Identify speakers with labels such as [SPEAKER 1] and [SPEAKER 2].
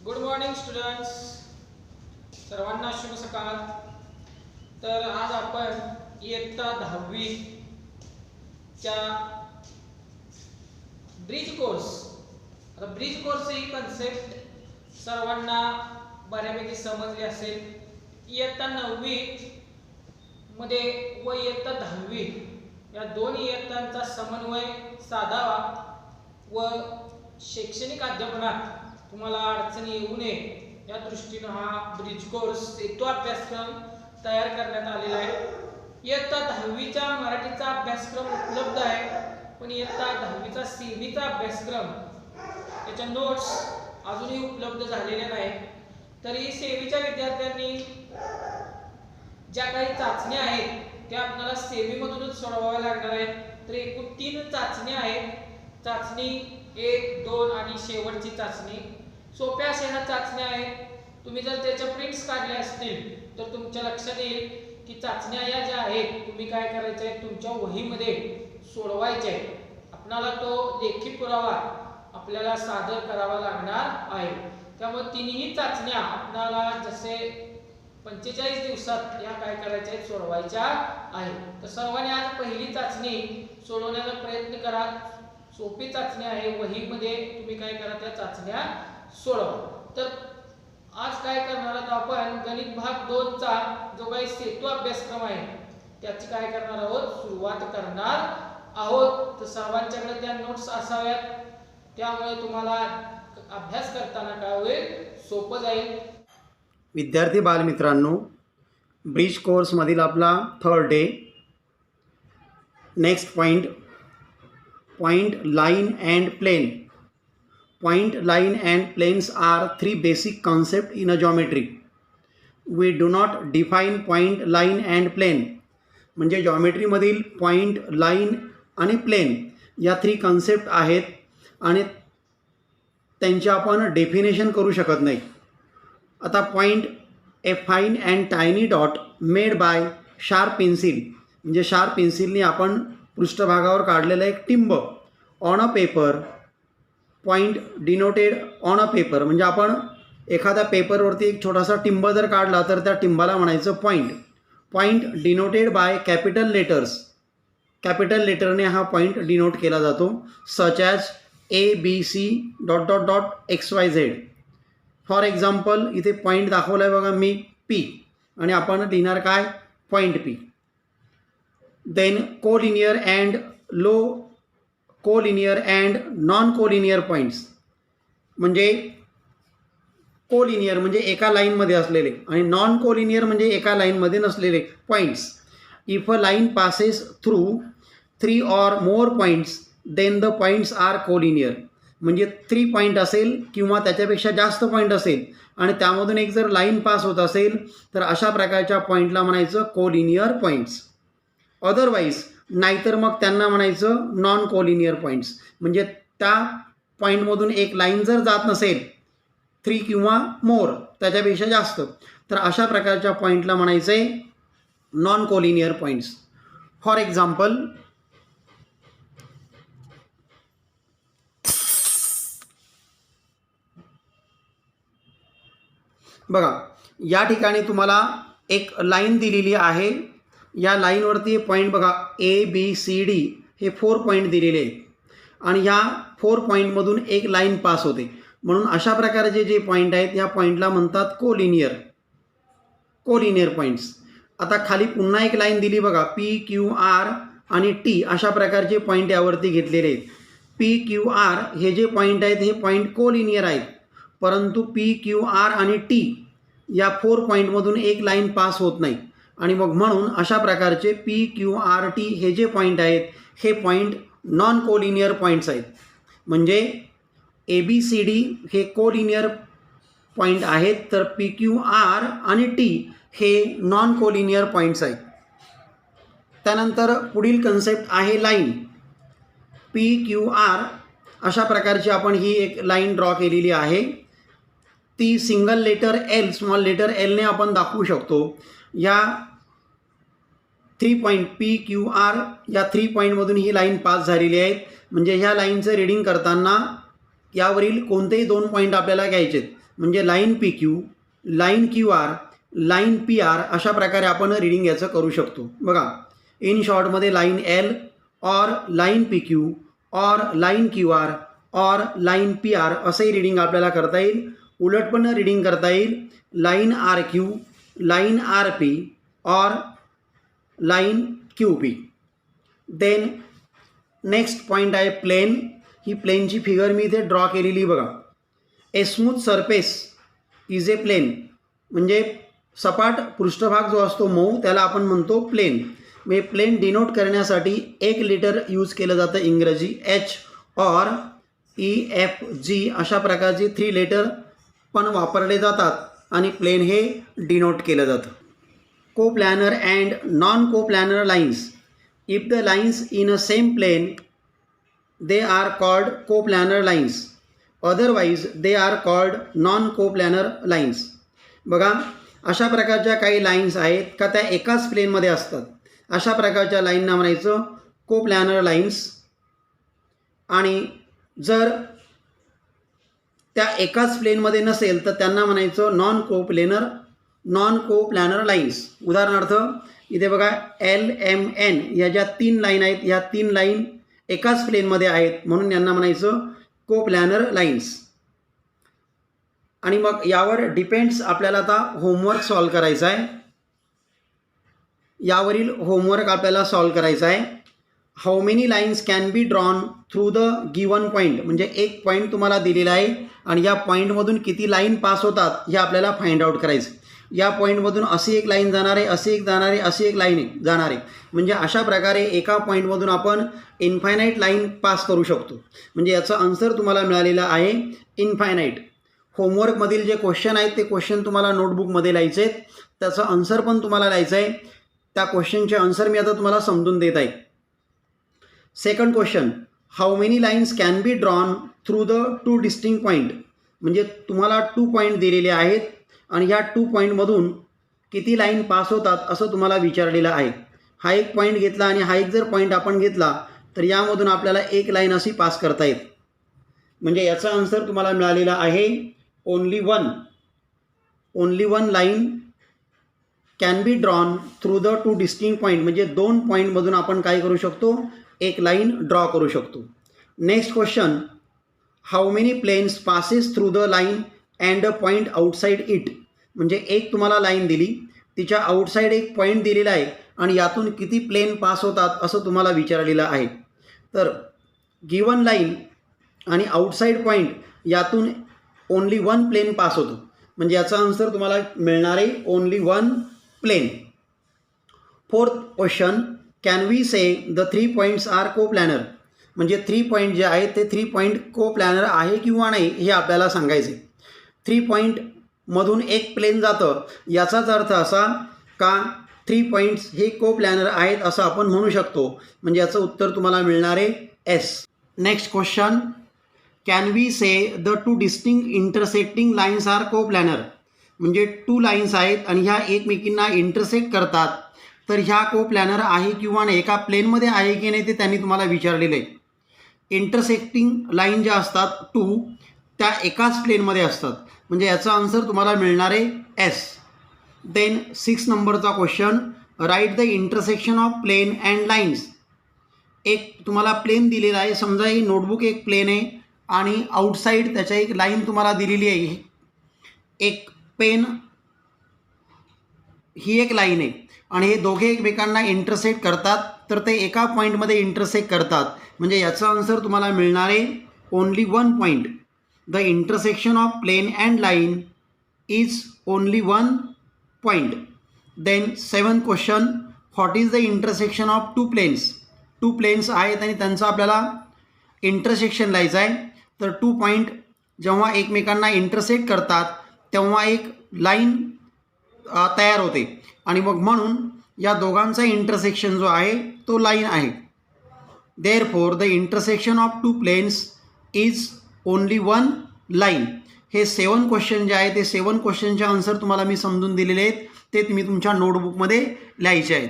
[SPEAKER 1] Good morning students, सर्वांना शुभ सकाळ. तर आज आपण इयत्ता 10वी च्या ब्रिज कोर्स, आता ब्रिज कोर्स ही कन्सेप्ट सर्वांना बऱ्यापैकी समजली असेल. इयत्ता 9वी मध्ये व इयत्ता 10वी या दोन इयत्तांचा समन्वय साधावा व शैक्षणिक अध्यापनात तुम्हाला अडचणी येऊ नये या दृष्टीने हा ब्रिज कोर्स हेतू अभ्यासक्रम तयार करण्यात आलेला आहे. इयत्ता 10वीचा मराठीचा अभ्यासक्रम उपलब्ध आहे, पण इयत्ता 10वीचा सेमीचा अभ्यासक्रम त्याच्या नोट्स अजूनही उपलब्ध झालेल्या नाही. तरी सेमीच्या विद्यार्थ्यांनी ज्या काही चाचण्या आहेत त्या आपल्याला सेमीमधूनच सोडवाव्या लागणार आहेत. तर एकूण 3 चाचण्या आहेत. चाचणी 1, 2 आणि शेवटची चाचणी. सोप्या अशा ह्या चाचण्या आहेत. तुम्ही जर त्याच्या प्रिंट्स काढल्या असतील तर तुमच्या लक्षात येईल की चाचण्या या ज्या आहेत तुम्ही काय करायचे आहे, तुमच्या वहीमध्ये सोडवायचे आहेत. आपल्याला तो लेखी पुरावा आपल्याला सादर करावा लागणार आहे. त्यामुळे तिन्ही चाचण्या आपल्याला जसे 45 दिवसात या काय करायच्या आहेत, सोडवायच्या आहेत. तर सर्वांनी आज पहिली चाचणी सोडवण्याचा प्रयत्न करा. सोपी चाचणी आहे, वहीमध्ये तुम्ही काय करा, त्या चाचण्या सोडवा. तर आज काय करणार आहोत आपण, गणित भाग 2 चा जो काही सेतू अभ्यासक्रम आहे त्याची काय करणार आहोत, सुरुवात करणार आहोत. तर सर्वांच्याकडे त्या नोट्स असाव्यात, त्यामुळे तुम्हाला अभ्यास करताना काय होईल, सोपं जाईल.
[SPEAKER 2] विद्यार्थी बालमित्रांनो, ब्रिज कोर्समधील आपला 3rd day. Next point line and plane. Point, line and planes are 3 basic concepts in a geometry. We do not define point, line and plane. म्हणजे जॉमेट्रीमधील पॉइंट, लाईन आणि प्लेन या 3 कन्सेप्ट आहेत आणि त्यांचे आपण डेफिनेशन करू शकत नाही. आता point, a fine and tiny dot made by sharp pencil, म्हणजे शार्प पेन्सिलने आपण पृष्ठभागावर काढलेलं एक टिंब on a paper. Point denoted on a paper, म्हणजे आपण एखाद्या पेपरवरती एक छोटासा टिंब जर काढला तर त्या टिंबाला म्हणायचं point. Point denoted by capital letters, capital लेटरने हा पॉइंट डिनोट केला जातो. Such as ABC dot dot dot XYZ. For example इथे पॉइंट दाखवला आहे बघा मी, P, आणि आपण लिहिणार काय, point P. Then collinear and non collinear points, म्हणजे कोलिनियर म्हणजे एका लाईनमध्ये असलेले आणि नॉन कोलिनियर म्हणजे एका लाईनमध्ये नसलेले points. If a line passes through 3 or more points then the points are collinear. म्हणजे 3 पॉईंट असेल किंवा त्याच्यापेक्षा जास्त पॉईंट असेल आणि त्यामधून एक जर लाईन पास होत असेल तर अशा प्रकारच्या पॉईंटला म्हणायचं कोलिनियर पॉईंट्स. अदरवाईज नाहीतर मग त्यांना म्हणायचं नॉन कोलिनियर पॉईंट्स. म्हणजे त्या पॉईंटमधून एक लाईन जर जात नसेल 3 किंवा मोर, त्याच्यापेक्षा जास्त, तर अशा प्रकारच्या पॉईंटला म्हणायचं आहे non collinear points. For example बघा, या ठिकाणी तुम्हाला एक लाईन दिलेली आहे. या लाईनवरती पॉईंट बघा ABCD हे 4 पॉईंट दिलेले आहेत आणि ह्या 4 पॉईंटमधून एक लाईन पास होते. म्हणून अशा प्रकारचे जे पॉईंट आहेत ह्या पॉईंटला म्हणतात कोलिनियर पॉईंट्स. आता खाली पुन्हा एक लाईन दिली बघा, PQR आणि T अशा प्रकारचे पॉईंट यावरती घेतलेले आहेत. PQR हे जे पॉईंट आहेत हे पॉईंट कोलिनियर आहेत, परंतु PQR आणि T या 4 पॉईंटमधून एक लाईन पास होत नाही आणि मग म्हणून अशा प्रकारचे PQRT हे जे पॉईंट आहेत हे पॉईंट नॉन कोलिनियर पॉईंट्स आहेत. म्हणजे ABCD हे कोलिनियर पॉईंट आहेत, तर PQR आणि T हे नॉन कोलिनियर पॉईंट्स आहेत. त्यानंतर पुढील कन्सेप्ट आहे लाईन. PQR अशा प्रकारची आपण ही एक लाईन ड्रॉ केलेली आहे. ती single letter L, small letter Lने आपण दाखवू शकतो. या 3 पॉईंट PQR या 3 पॉईंटमधून ही लाईन पास झालेली आहे. म्हणजे ह्या लाईनचं रीडिंग करताना यावरील कोणतेही 2 पॉईंट आपल्याला घ्यायचे आहेत. म्हणजे line P Q, line Q R, line P R अशा प्रकारे आपण रीडिंग याचं करू शकतो. बघा, इन शॉर्टमध्ये line L or line P Q or line Q R or line P R असंही रीडिंग आपल्याला करता येईल. उलट पण रीडिंग करता येईल, line R Q, line R P or line Q P. Then next point आहे प्लेन. ही प्लेनची फिगर मी इथे ड्रॉ केलेली बघा. A smooth surface is a plane, म्हणजे सपाट पृष्ठभाग जो असतो मऊ त्याला आपण म्हणतो प्लेन. म्हणजे प्लेन डिनोट करण्यासाठी एक लेटर यूज केलं जातं इंग्रजी H or E F G अशा प्रकारचे 3 लेटर पण वापरले जातात आणि प्लेन हे डिनोट केलं जातं. Coplanar and non coplanar lines. If the lines in a same plane they are called coplanar lines, otherwise they are called non coplanar lines. बघा, अशा प्रकारच्या काही लाईन्स आहेत का त्या एकाच प्लेनमध्ये असतात. अशा प्रकारच्या लाईनना म्हणायचं कोप्लॅनर लाईन्स. आणि जर त्या एकाच प्लेनमध्ये नसेल तर त्यांना म्हणायचं नॉन कोप्लॅनर लाईन्स. उदाहरणार्थ इथे बघा एल एम एन या ज्या 3 लाईन आहेत, ह्या 3 लाईन एकाच प्लेनमध्ये आहेत म्हणून यांना म्हणायचं कोप्लॅनर लाईन्स. आणि मग यावर डिपेंड्स आपल्याला आता होमवर्क सॉल्व करायचा आहे. यावरील होमवर्क आपल्याला सॉल्व करायचा आहे. How many lines can be drawn through the given point. म्हणजे एक पॉईंट तुम्हाला दिलेला आहे आणि या पॉईंटमधून किती लाईन पास होतात हे आपल्याला फाइंड आउट करायचं. या पॉईंटमधून अशी एक लाईन जाणार आहे, अशी एक जाणार आहे, अशी एक लाईन जाणार आहे. म्हणजे अशा प्रकारे एका पॉईंटमधून आपण इन्फायनाईट लाईन पास करू शकतो. म्हणजे याचं आन्सर तुम्हाला मिळालेलं आहे इन्फायनाईट. होमवर्कमधील जे क्वेश्चन आहेत ते क्वेश्चन तुम्हाला नोटबुकमध्ये लिहायचे आहेत. त्याचं आन्सर पण तुम्हाला लिहायचं आहे. त्या क्वेश्चनचे आन्सर मी आता तुम्हाला समजून देत आहे. Second question, how many lines can be drawn through the 2 distinct point. म्हणजे तुम्हाला 2 पॉईंट दिलेले आहेत आणि ह्या 2 पॉईंटमधून किती लाईन पास होतात असं तुम्हाला विचारलेलं आहे. हा एक पॉईंट घेतला आणि हा एक जर पॉईंट आपण घेतला तर यामधून आपल्याला एक लाईन अशी पास करता येते. म्हणजे याचा आन्सर तुम्हाला मिळालेला आहे only one line can be drawn through the 2 distinct point. म्हणजे 2 पॉईंटमधून आपण काय करू शकतो, एक लाईन ड्रॉ करू शकतो. Next question, how many planes passes through the line and a point outside it. म्हणजे एक तुम्हाला लाईन दिली, तिच्या आउटसाईड एक पॉईंट दिलेला आहे आणि यातून किती प्लेन पास होतात असं तुम्हाला विचारलेलं आहे. तर गिवन लाईन आणि आउटसाईड पॉईंट यातून ओनली 1 प्लेन पास होतो. म्हणजे याचा आन्सर तुम्हाला मिळणार आहे only 1 plane. Fourth question, can we say the 3 points are coplanar. म्हणजे 3 पॉईंट जे आहेत ते 3 पॉईंट कोप्लॅनर आहे किंवा नाही हे आपल्याला सांगायचे. 3 पॉईंटमधून एक प्लेन जातं याचाच अर्थ असा का 3 पॉईंट्स हे कोप्लॅनर आहेत असं आपण म्हणू शकतो. म्हणजे याचं उत्तर तुम्हाला मिळणार आहे yes. Next question, can we say the 2 distinct intersecting lines are coplanar. म्हणजे 2 लाईन्स आहेत आणि ह्या एकमेकींना इंटरसेक्ट करतात तर ह्या कोप्लॅनर आहे किंवा नाही, एका प्लेनमध्ये आहे की नाही ते त्यांनी तुम्हाला विचारलेलं आहे. इंटरसेक्टिंग लाईन ज्या असतात 2 त्या एकाच प्लेनमध्ये असतात. म्हणजे याचा आन्सर तुम्हाला मिळणार आहे एस. देन 6 नंबरचा question, write the intersection of plane and lines. एक तुम्हाला प्लेन दिलेला आहे, समजा ही नोटबुक एक प्लेन आहे आणि आउटसाईड त्याच्या एक लाईन तुम्हाला दिलेली आहे. एक पेन ही एक लाईन आहे आणि हे दोघे एकमेकांना इंटरसेक्ट करतात तर ते एका पॉईंटमध्ये इंटरसेक्ट करतात. म्हणजे याचा आन्सर तुम्हाला मिळणार आहे only 1 point. The intersection of plane and line is only 1 point. Then 7th question, what is the intersection of 2 planes. 2 planes आहेत आणि त्यांचं आपल्याला इंटरसेक्शन लिहायचं आहे. तर 2 पॉईंट जेव्हा एकमेकांना इंटरसेक्ट करतात तेव्हा एक लाईन तयार होते आणि मग म्हणून या दोघांचा इंटरसेक्शन जो आहे तो लाईन आहे. Therefore the intersection of 2 planes is only 1 line. हे 7 क्वेश्चन जे आहे ते 7 क्वेश्चनचे आन्सर तुम्हाला मी समजून दिलेले आहेत, ते तुम्ही तुमच्या नोटबुकमध्ये लिहायचे आहेत.